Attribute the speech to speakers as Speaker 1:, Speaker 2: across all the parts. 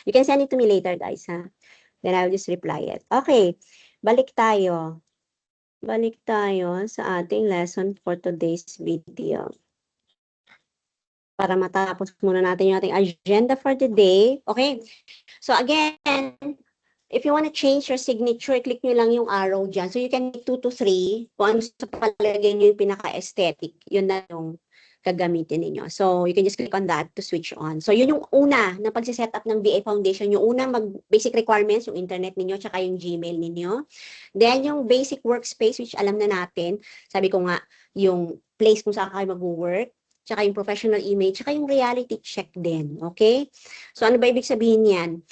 Speaker 1: You can send it to me later, guys, ha? Then I'll just reply it. Okay, balik tayo. Balik tayo sa ating lesson for today's video. Para matapos muna natin yung ating agenda for today. Okay, so again, if you want to change your signature, click nyo lang yung arrow dyan. So you can make 2 to 3. Kung ano sa palagay nyo yung pinaka-aesthetic, yun na yung gagamitin ninyo. So you can just click on that to switch on. So yun yung una na pagsiset up ng VA Foundation. Yung una, basic requirements, yung internet ninyo, tsaka yung Gmail ninyo. Then yung basic workspace, which alam na natin, sabi ko nga, yung place kung saan kayo mag-work, tsaka yung professional email, tsaka yung reality check din. Okay? So ano ba ibig sabihin yan?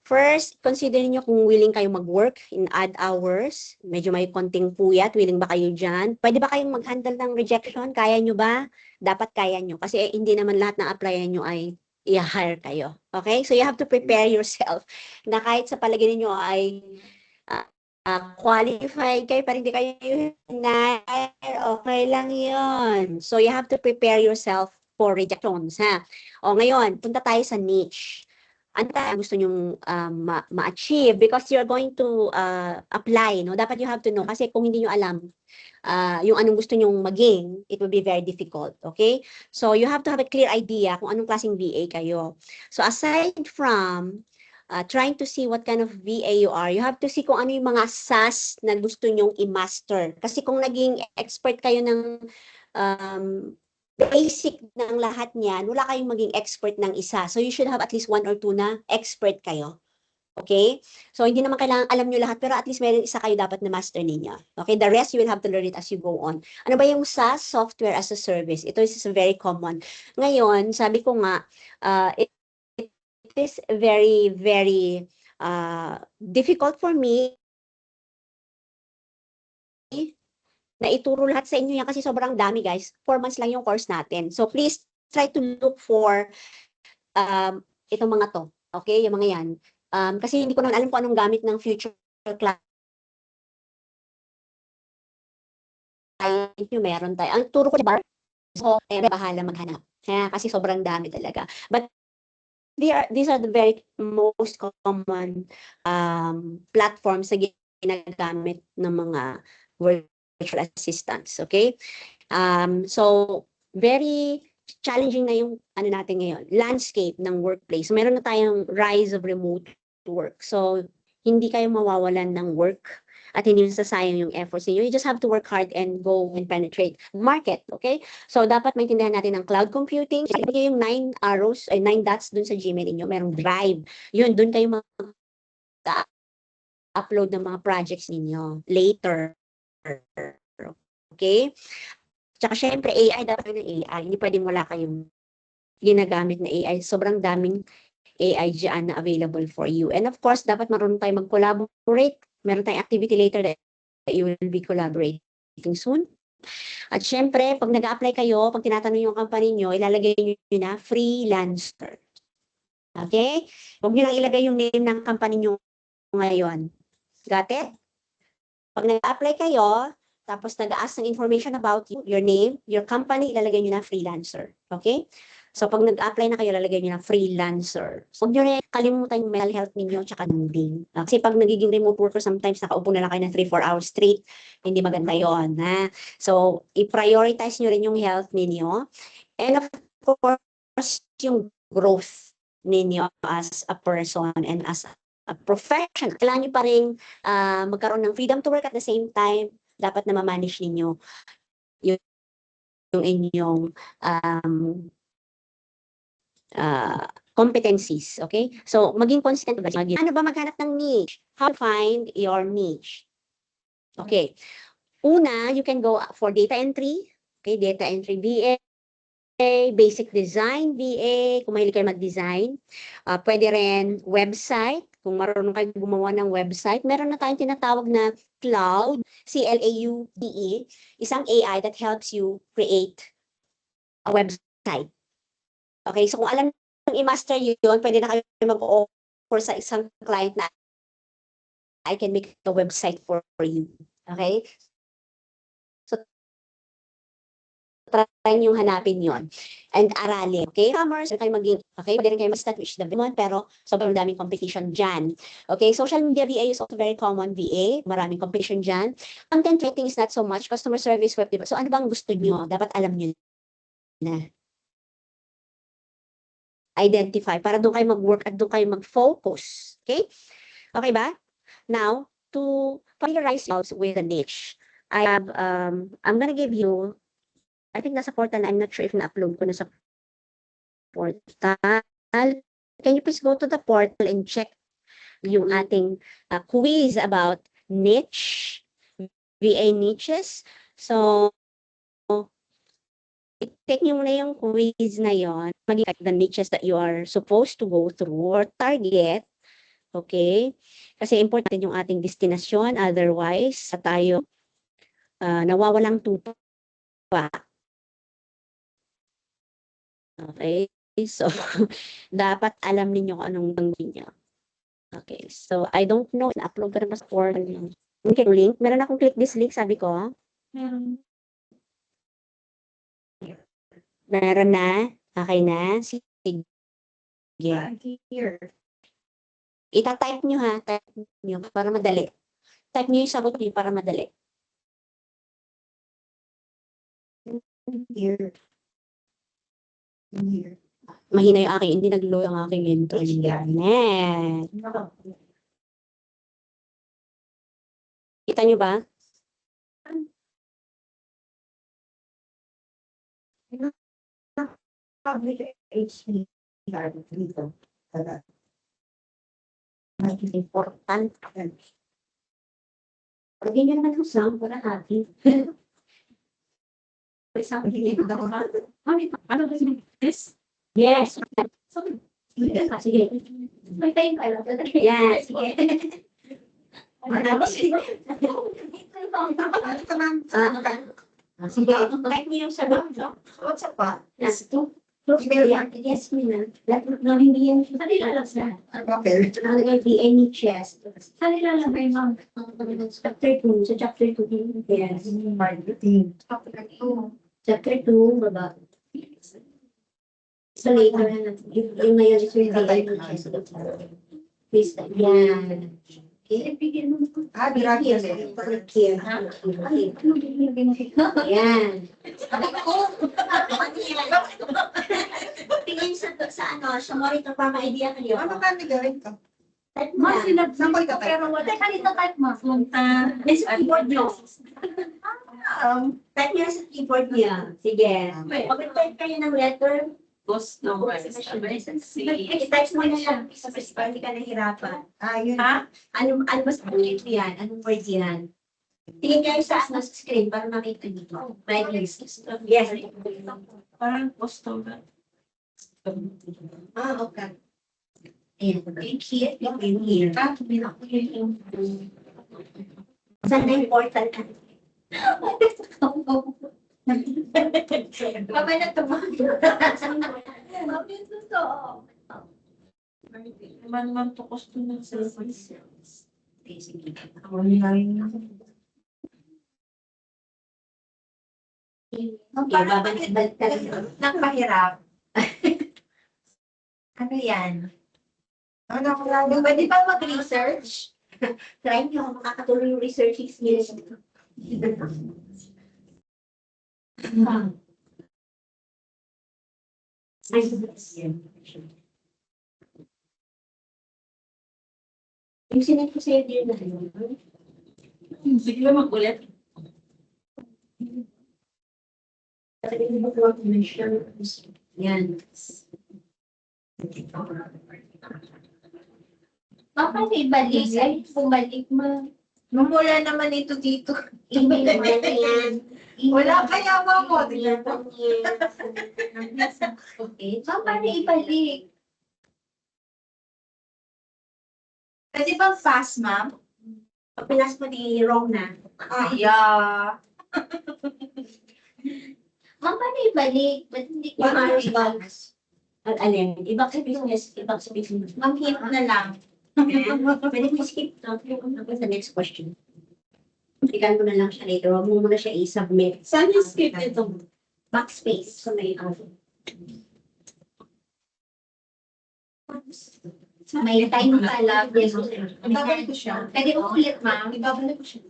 Speaker 1: First, consider niyo kung willing kayo mag-work in odd hours. Medyo may konting puyat. Willing ba kayo dyan? Pwede ba kayong mag-handle ng rejection? Kaya nyo ba? Dapat kaya nyo. Kasi hindi naman lahat ng applyan nyo ay i-hire kayo. Okay? So you have to prepare yourself na kahit sa palagay niyo ay qualified kayo, pero hindi kayo hire, okay lang yun. So you have to prepare yourself for rejections, ha? O ngayon, punta tayo sa niche. Ano tayo gusto nyong ma-achieve? Because you're going to apply, no? Dapat you have to know. Kasi kung hindi nyo alam yung anong gusto nyong maging, it will be very difficult, okay? So you have to have a clear idea kung anong klaseng VA kayo. So aside from trying to see what kind of VA you are, you have to see kung ano yung mga SAS na gusto nyong i-master. Kasi kung naging expert kayo ng basic ng lahat niyan, wala kayong maging expert ng isa. So you should have at least 1 or 2 na expert kayo. Okay? So hindi naman kailangan alam nyo lahat, pero at least meron isa kayo dapat na master ninyo. Okay? The rest you will have to learn it as you go on. Ano ba yung SAS? Software as a Service. Ito is very common. Ngayon, sabi ko nga, it is very, very difficult for me na ituro lahat sa inyo yan kasi sobrang dami, guys. 4 months lang yung course natin. So please try to look for itong mga to. Okay? Yung mga yan. Kasi hindi ko naman alam kung anong gamit ng future client nyo. Meron tayo. Ang turo ko sa bar, so bahala maghanap. Kasi sobrang dami talaga. But these are the very most common platforms na ginagamit ng mga virtual assistants. Okay? So, very challenging na yung ano natin ngayon, landscape ng workplace. So, meron na tayong rise of remote work. So, hindi kayo mawawalan ng work at hindi sasayang yung efforts niyo. You just have to work hard and go and penetrate market, okay? So, dapat maintindihan natin ng cloud computing. Ilagay yung 9 arrows, ay 9 dots dun sa Gmail niyo. Merong drive. Yun, dun kayo mag-upload ng mga projects ninyo later. Okay? Tsaka syempre, AI, dapat ng AI. Hindi pwedeng wala kayong ginagamit na AI. Sobrang daming AI dyan na available for you. And of course, dapat marunong tayo mag-collaborate. Meron tayong activity later that you will be collaborating soon. At syempre, pag nag-apply kayo, pag tinatanong yung company nyo, ilalagay nyo na freelancer. Okay? Huwag nyo lang ilagay yung name ng company nyo ngayon. Got it? Pag nag-apply kayo, tapos nag-ask ng information about you, your name, your company, ilalagay nyo na freelancer. Okay? So, pag nag-apply na kayo, ilalagay nyo na freelancer. So, huwag nyo rin kalimutan yung mental health ninyo tsaka bonding. Kasi pag nagiging remote worker, sometimes nakaupo na lang kayo ng 3-4 hours straight. Hindi maganda yon, ha? So, i-prioritize nyo rin yung health ninyo. And of course, yung growth ninyo as a person and as a professional. Kailangan nyo pa rin magkaroon ng freedom to work at the same time, dapat na ma-manage ninyo yung inyong competencies, okay? So, maging consistent ba? Ano ba maghanap ng niche? How to find your niche? Okay. Una, you can go for data entry. Okay, data entry BA, basic design BA, kung mahilig kayo mag-design. Pwede rin website, kung marunong kayo gumawa ng website. Meron na tayong tinatawag na cloud, CLAUDE, isang AI that helps you create a website. Okay, so kung alam nyo i-master yun, pwede na kayo mag-offer sa isang client na I can make a website for you. Okay? So, try niyong hanapin yon and aralin. Okay? Commerce, kayo maging, okay, pwede rin kayo mag-start which the one, pero sobrang daming competition dyan. Okay? Social media VA is also very common VA. Maraming competition dyan. Content writing is not so much. Customer service, web development. So ano bang gusto niyo? Dapat alam niyo na. Identify para doon kayo mag-work at doon kayo mag-focus. Okay? Okay ba? Now, to familiarize yourselves with the niche, I have, I'm gonna give you, I think nasa portal na, I'm not sure if na-upload ko na sa portal. Can you please go to the portal and check yung ating quiz about niche, VA niches. So, take nyo muna yung quiz na yon, maging the niches that you are supposed to go through or target. Okay? Kasi important yung ating destinasyon, otherwise, tayo nawawalang tupa. Okay? So, dapat alam ninyo kung anong gagawin nyo. Okay. So, I don't know, na-upload ko na ba sa portal yung link. Meron akong click this link, sabi ko. Meron na? Okay na? Sige.
Speaker 2: Here.
Speaker 1: Ita-type nyo ha. Type nyo para madali. Type nyo yung sagot nyo para madali.
Speaker 2: Here. Here.
Speaker 1: Mahina yung aking, hindi nag-load ang aking internet. Kita nyo ba?
Speaker 2: Public HP dito.
Speaker 1: Important. Pwede nyo naman yung sound para natin. Ano this? Yes. Sige. May time ka lang. Yes. Sige. Sige. Type niyo yung sagot.
Speaker 2: What's up pa?
Speaker 1: Yes. Yes, Mina. No, hindi yan. Saan nilalagay?
Speaker 2: Okay.
Speaker 1: Nakalagay VA niches. Saan nilalagay, ma'am? Chapter 2. Sa chapter 2. Yes.
Speaker 2: Marketing.
Speaker 1: Chapter 2, baba. So later, yung ngayon is yung VA niches. Please, yan. Okay, bigyan mo.
Speaker 2: Direct
Speaker 1: Here.
Speaker 2: here.
Speaker 1: Yan. Tingin sa ano, sa monitor para ma-idea kayo.
Speaker 2: Ano ka gawin ko?
Speaker 1: Type mo
Speaker 3: Mas
Speaker 1: lang.
Speaker 3: sinabsam ko pero wala kanito type mo. Punta.
Speaker 1: Sa keyboard nyo. Type nyo sa keyboard niya. Sige. Pag-type kayo ng letter,
Speaker 3: Gusto mo.
Speaker 1: i-type mo na lang sa principal, hindi ka nahirapan.
Speaker 2: Yun.
Speaker 3: Ha?
Speaker 1: Ano mas ulit yan? Anong word yan? Tingin kayo sa screen para makita dito. Right, yes. Yes.
Speaker 3: Parang gusto ba?
Speaker 2: Okay.
Speaker 1: Ayan. Here. Here. Saan na yung portal ka?
Speaker 3: Babay na tumayo. Naman to gusto ng service.
Speaker 1: Okay, sige. Okay, babalik ka rin.
Speaker 3: Nakahirap. Ano yan?
Speaker 2: Ano ko lang?
Speaker 3: Pwede bang mag-research?
Speaker 1: Try nyo, makakatulong yung researching skills. Yung sinend ko sa'yo din na
Speaker 3: Sige ba magulit?
Speaker 1: yan.
Speaker 3: Bakit ibalik? Ay, bumalik mo. Mamula naman ito dito.
Speaker 1: Email mo yan.
Speaker 3: Wala kaya mo.
Speaker 1: Email mo yan.
Speaker 3: Okay. So, paano ibalik? Pwede bang fast, ma'am?
Speaker 1: Pag pinas mo di wrong na.
Speaker 3: Yeah.
Speaker 1: Ma'am, paano ibalik? Ba't hindi ko
Speaker 3: Paano
Speaker 1: ibalik? At alin? Ibang business, ibang business.
Speaker 3: Ma'am, hint na lang.
Speaker 1: Pwede mo skip to. Sa next question. Tingnan mo na lang siya later. Huwag mo muna siya i-submit.
Speaker 3: Saan yung skip nito? Backspace.
Speaker 1: So may
Speaker 3: May time pala.
Speaker 2: Ibabalik ko siya.
Speaker 3: Pwede mo ulit, ma'am.
Speaker 2: Ibabalik ko siya.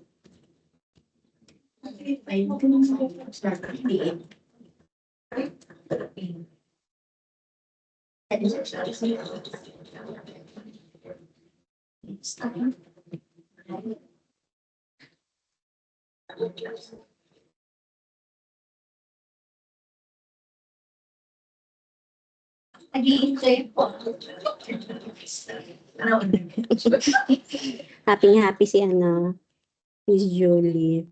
Speaker 3: Nag-i-enjoy po.
Speaker 1: happy si Miss Julie.